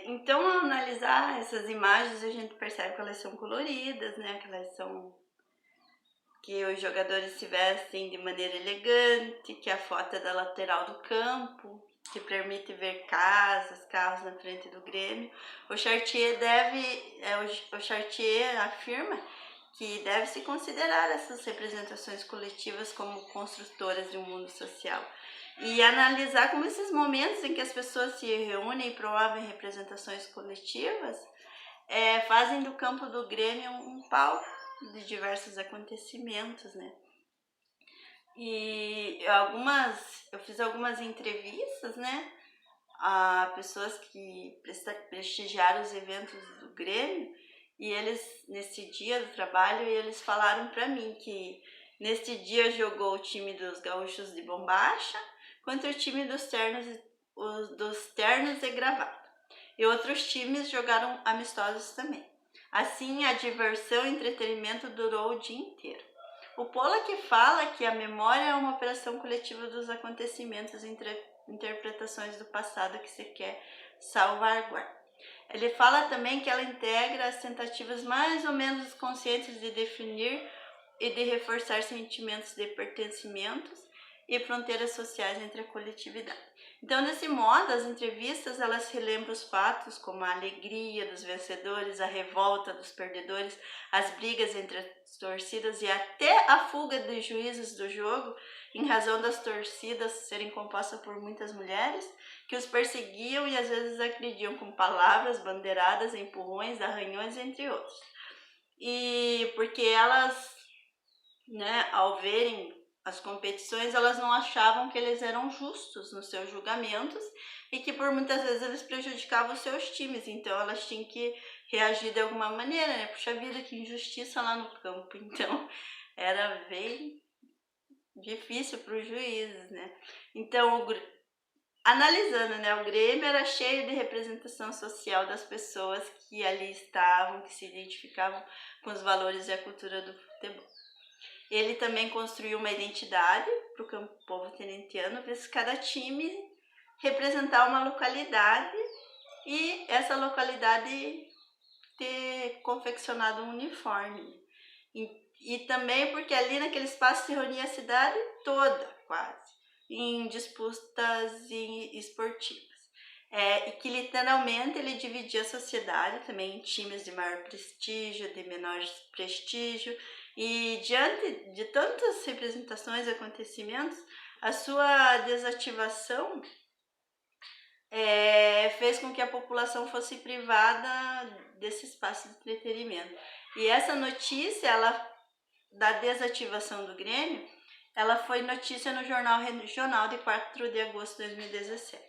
Então, ao analisar essas imagens, a gente percebe que elas são coloridas, né? Que os jogadores se vestem de maneira elegante, que a foto é da lateral do campo, que permite ver casas, carros na frente do Grêmio. O Chartier afirma que deve-se considerar essas representações coletivas como construtoras de um mundo social e analisar como esses momentos em que as pessoas se reúnem e promovem representações coletivas fazem do campo do Grêmio um palco de diversos acontecimentos, né? E eu fiz algumas entrevistas, né, a pessoas que prestigiaram os eventos do Grêmio, e eles, nesse dia do trabalho, eles falaram para mim que neste dia jogou o time dos gaúchos de bombacha contra o time dos ternos e gravata. E outros times jogaram amistosos também. Assim, a diversão e entretenimento durou o dia inteiro. O Pollack fala que a memória é uma operação coletiva dos acontecimentos e interpretações do passado que se quer salvaguardar. Ele fala também que ela integra as tentativas mais ou menos conscientes de definir e de reforçar sentimentos de pertencimentos e fronteiras sociais entre a coletividade. Então, desse modo, as entrevistas elas relembram os fatos como a alegria dos vencedores, a revolta dos perdedores, as brigas entre as torcidas e até a fuga de juízes do jogo, em razão das torcidas serem compostas por muitas mulheres que os perseguiam e às vezes agrediam com palavras, bandeiradas, empurrões, arranhões, entre outros. E porque elas, né, ao verem as competições, elas não achavam que eles eram justos nos seus julgamentos e que por muitas vezes eles prejudicavam os seus times, então elas tinham que reagir de alguma maneira, né? Puxa vida, que injustiça lá no campo. Então era bem difícil para os juízes, né? Então, analisando, né, o Grêmio era cheio de representação social das pessoas que ali estavam, que se identificavam com os valores e a cultura do futebol. Ele também construiu uma identidade para o povo tenentiano, visto cada time representar uma localidade e essa localidade ter confeccionado um uniforme. E também porque ali naquele espaço se reunia a cidade toda, quase, em disputas esportivas. E que literalmente ele dividia a sociedade também em times de maior prestígio, de menor prestígio, e diante de tantas representações e acontecimentos, a sua desativação fez com que a população fosse privada desse espaço de entretenimento. E essa notícia, da desativação do Grêmio, ela foi notícia no Jornal Regional de 4 de agosto de 2017.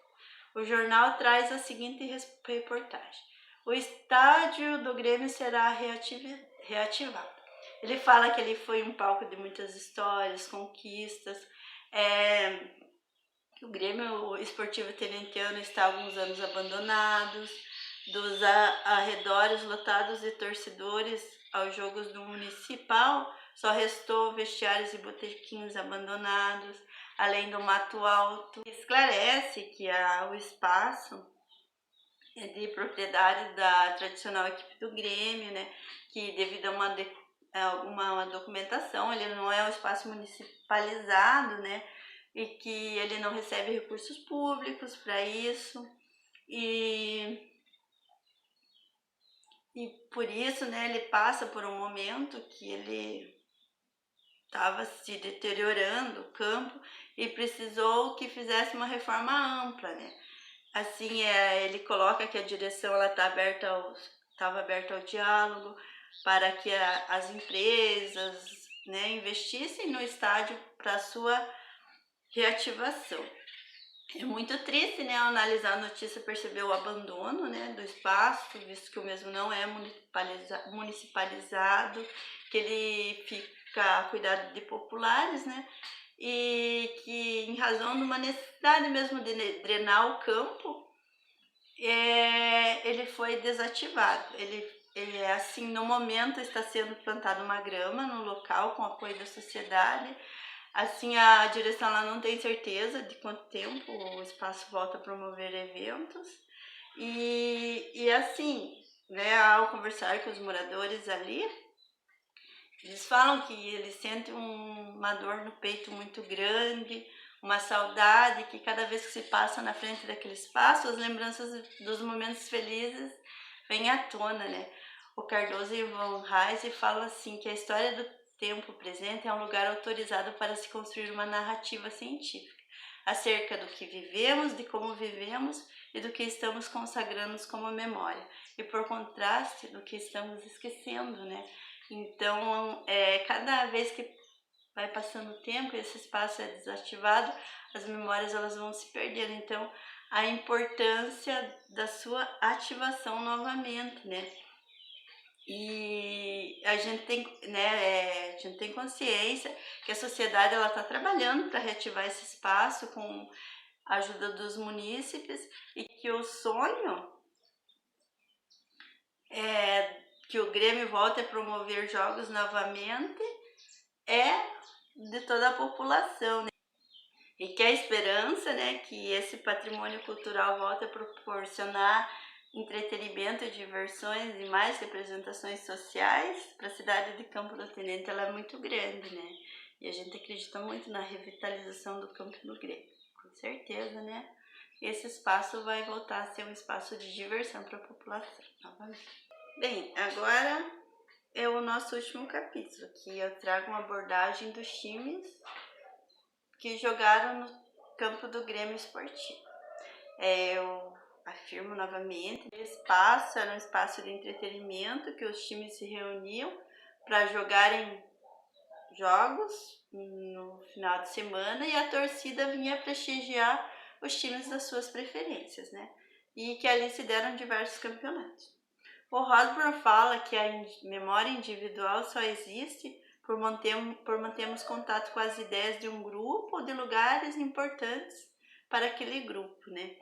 O jornal traz a seguinte reportagem: o estádio do Grêmio será reativado. Ele fala que ele foi um palco de muitas histórias, conquistas. O Grêmio Esportivo Tenentiano está há alguns anos abandonados, dos arredores lotados de torcedores aos jogos do Municipal, só restou vestiários e botequins abandonados, além do mato alto. Esclarece que o espaço é de propriedade da tradicional equipe do Grêmio, né, que devido a uma documentação, ele não é um espaço municipalizado, né, e que ele não recebe recursos públicos para isso, e por isso, né, ele passa por um momento que ele estava se deteriorando o campo e precisou que fizesse uma reforma ampla, né. Assim, ele coloca que a direção estava aberta ao diálogo para que as empresas, né, investissem no estádio para sua reativação. É muito triste, né, ao analisar a notícia, perceber o abandono, né, do espaço, visto que o mesmo não é municipalizado, que ele fica a cuidado de populares, né, e que em razão de uma necessidade mesmo de drenar o campo, ele foi desativado. Ele assim, no momento está sendo plantada uma grama no local com apoio da sociedade. Assim, a direção ela não tem certeza de quanto tempo o espaço volta a promover eventos. E assim, né, ao conversar com os moradores ali, eles falam que eles sentem uma dor no peito muito grande, uma saudade, que cada vez que se passa na frente daquele espaço, as lembranças dos momentos felizes vêm à tona, né? O Cardoso e o Von Reise falam assim que a história do tempo presente é um lugar autorizado para se construir uma narrativa científica acerca do que vivemos, de como vivemos e do que estamos consagrando como memória, e por contraste do que estamos esquecendo, né? Então, cada vez que vai passando o tempo e esse espaço é desativado, as memórias elas vão se perdendo. Então, a importância da sua ativação novamente, né? E a gente tem, né, a gente tem consciência que a sociedade ela está trabalhando para reativar esse espaço com a ajuda dos munícipes e que o sonho é que o Grêmio volte a promover jogos novamente é de toda a população, né? E que a esperança, né, que esse patrimônio cultural volte a proporcionar entretenimento, diversões e mais representações sociais para a cidade de Campo do Tenente, ela é muito grande, né? E a gente acredita muito na revitalização do Campo do Grêmio, com certeza, né? Esse espaço vai voltar a ser um espaço de diversão para a população, novamente. Bem, agora é o nosso último capítulo, que eu trago uma abordagem dos times que jogaram no campo do Grêmio Esportivo. Eu afirmo novamente, o espaço era um espaço de entretenimento que os times se reuniam para jogarem jogos no final de semana e a torcida vinha prestigiar os times das suas preferências, né? E que ali se deram diversos campeonatos. O Rosborn fala que a memória individual só existe por mantermos contato com as ideias de um grupo ou de lugares importantes para aquele grupo, né?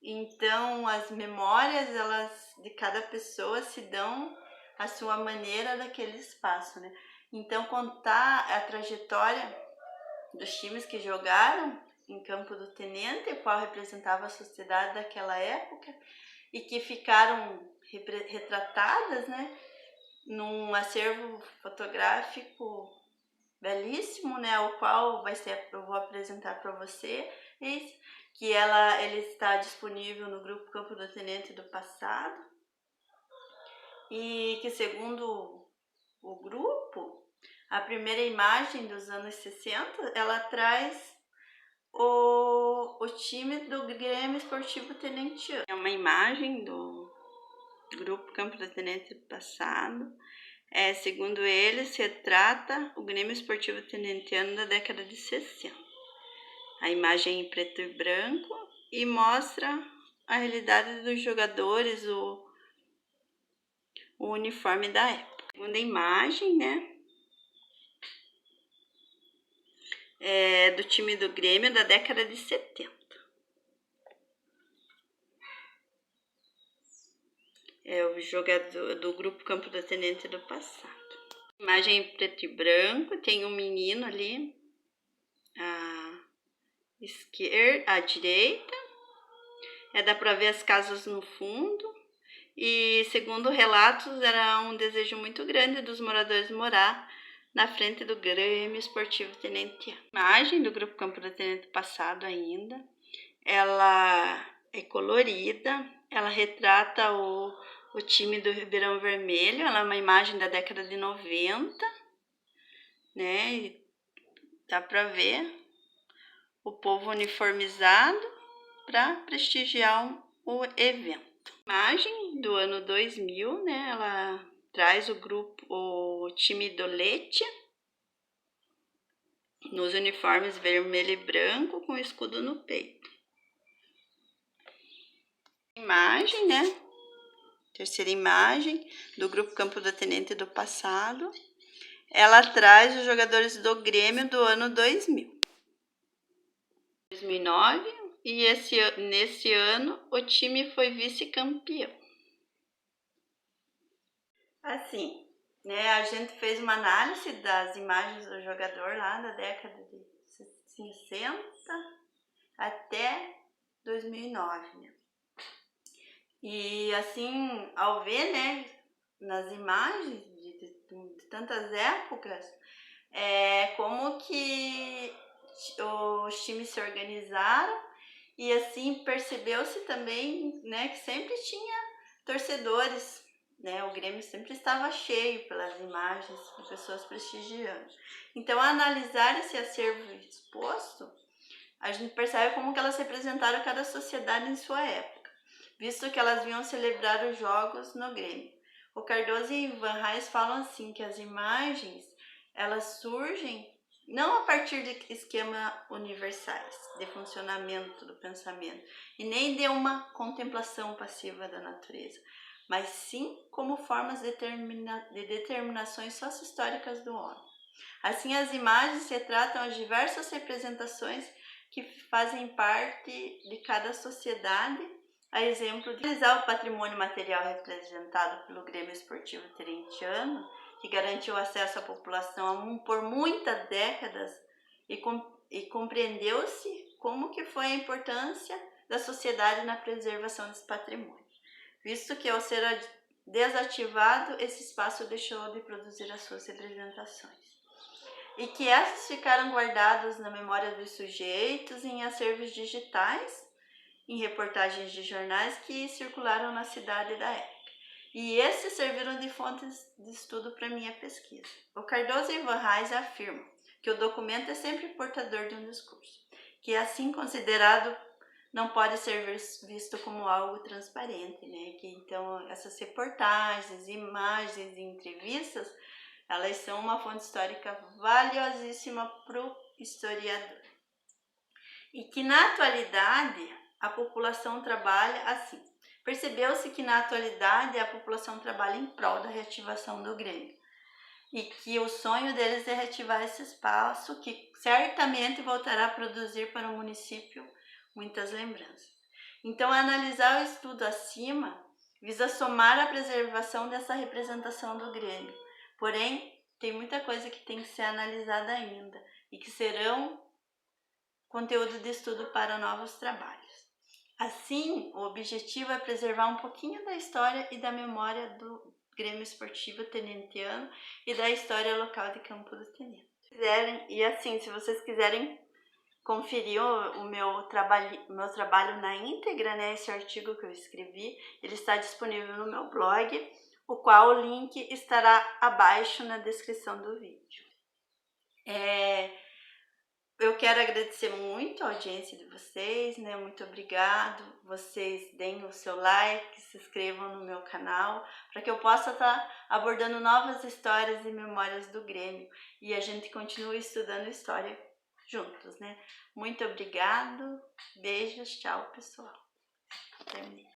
Então, as memórias, elas de cada pessoa se dão à sua maneira daquele espaço, né? Então, contar a trajetória dos times que jogaram em Campo do Tenente, o qual representava a sociedade daquela época, e que ficaram retratadas, né, num acervo fotográfico belíssimo, né, o qual eu vou apresentar para você, que ele está disponível no grupo Campo do Tenente do passado, e que segundo o grupo, a primeira imagem dos anos 60, ela traz o time do Grêmio Esportivo Tenentiano. É uma imagem do grupo Campo do Tenente passado. Segundo eles, retrata o Grêmio Esportivo Tenentiano da década de 60. A imagem em preto e branco e mostra a realidade dos jogadores, o uniforme da época. A segunda imagem, né, do time do Grêmio da década de 70. É o jogador do grupo Campo do Tenente do passado. Imagem em preto e branco, tem um menino ali à esquerda, à direita. Dá para ver as casas no fundo. E segundo relatos, era um desejo muito grande dos moradores morar na frente do Grêmio Esportivo Tenente. Imagem do grupo Campo do Tenente passado ainda. Ela é colorida, ela retrata o time do Ribeirão Vermelho, ela é uma imagem da década de 90, né? E dá para ver o povo uniformizado para prestigiar o evento. Imagem do ano 2000, né? Ela traz o time do Leite nos uniformes vermelho e branco com escudo no peito. Imagem, né? Terceira imagem do grupo Campo do Tenente do passado. Ela traz os jogadores do Grêmio do ano 2000. 2009, e nesse ano o time foi vice-campeão. Assim, né, a gente fez uma análise das imagens do jogador lá da década de 60 até 2009, né? E assim, ao ver, né, nas imagens de tantas épocas, como que os times se organizaram e assim percebeu-se também, né, que sempre tinha torcedores, né, o Grêmio sempre estava cheio pelas imagens de pessoas prestigiando. Então, ao analisar esse acervo exposto, a gente percebe como que elas representaram cada sociedade em sua época, visto que elas vinham celebrar os jogos no Grêmio. O Cardoso e Van Reis falam assim que as imagens elas surgem não a partir de esquemas universais de funcionamento do pensamento e nem de uma contemplação passiva da natureza, mas sim como formas de determinações socio-históricas do homem. Assim, as imagens retratam as diversas representações que fazem parte de cada sociedade, a exemplo de analisar o patrimônio material representado pelo Grêmio Esportivo Terentiano, que garantiu acesso à população por muitas décadas, e compreendeu-se como que foi a importância da sociedade na preservação desse patrimônio, visto que ao ser desativado, esse espaço deixou de produzir as suas representações, e que essas ficaram guardadas na memória dos sujeitos em acervos digitais, em reportagens de jornais que circularam na cidade da época. E esses serviram de fontes de estudo para minha pesquisa. O Cardoso e Van Reis afirmam que o documento é sempre portador de um discurso, que assim considerado não pode ser visto como algo transparente, né? Que então essas reportagens, imagens e entrevistas, elas são uma fonte histórica valiosíssima para o historiador. E que na atualidade a população trabalha assim. Percebeu-se que na atualidade a população trabalha em prol da reativação do Grêmio. E que o sonho deles é reativar esse espaço que certamente voltará a produzir para o município muitas lembranças. Então, analisar o estudo acima visa somar a preservação dessa representação do Grêmio. Porém, tem muita coisa que tem que ser analisada ainda e que serão conteúdo de estudo para novos trabalhos. Assim, o objetivo é preservar um pouquinho da história e da memória do Grêmio Esportivo Tenentiano e da história local de Campo do Tenente. E assim, se vocês quiserem conferir o meu trabalho na íntegra, né, esse artigo que eu escrevi, ele está disponível no meu blog, o qual o link estará abaixo na descrição do vídeo. Eu quero agradecer muito a audiência de vocês, né? Muito obrigado. Vocês deem o seu like, se inscrevam no meu canal, para que eu possa estar abordando novas histórias e memórias do Grêmio e a gente continue estudando história juntos, né? Muito obrigado. Beijos. Tchau, pessoal. Terminei.